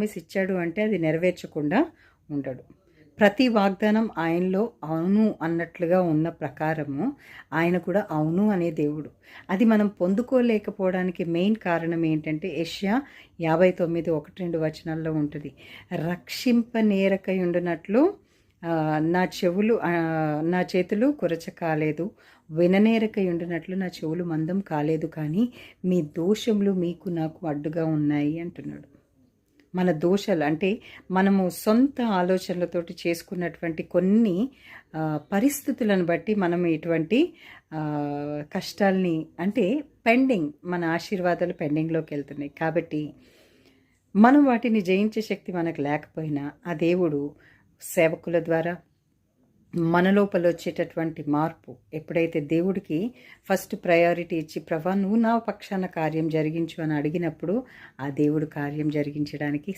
Promise ఇచ్చాడు అంటే అది నెరవేర్చకుండా ఉండడు. ప్రతి వాగ్దానం ఆయనలో అవును అన్నట్లుగా ఉన్న ప్రకారము ఆయన కూడా అవును అనే దేవుడు. అది మనం పొందుకోలేకపోవడానికి మెయిన్ కారణం ఏంటంటే యెషయా 59:1-2 వచనాల్లో ఉంటుంది. రక్షింపనేరకయుండునట్లు నా చేతులు కురచ కాలేదు, విననేరకయుండునట్లు నా చెవులు మందం కాలేదు, కానీ మీ దోషములు మీకు నాకు అడ్డుగా ఉన్నాయి అంటున్నాడు. మన దోషాలు అంటే మనము సొంత ఆలోచనలతోటి చేసుకున్నటువంటి కొన్ని పరిస్థితులను బట్టి మనం ఇటువంటి కష్టాల్ని అంటే మన ఆశీర్వాదాలు పెండింగ్లోకి వెళ్తున్నాయి. కాబట్టి మనం వాటిని జయించే శక్తి మనకు లేకపోయినా ఆ దేవుడు సేవకుల ద్వారా మన లోపల వచ్చేటటువంటి మార్పు ఎప్పుడైతే దేవుడికి ఫస్ట్ ప్రయారిటీ ఇచ్చి ప్రభా నువ్వు నా పక్షాన కార్యం జరిగించు అని అడిగినప్పుడు ఆ దేవుడు కార్యం జరిగించడానికి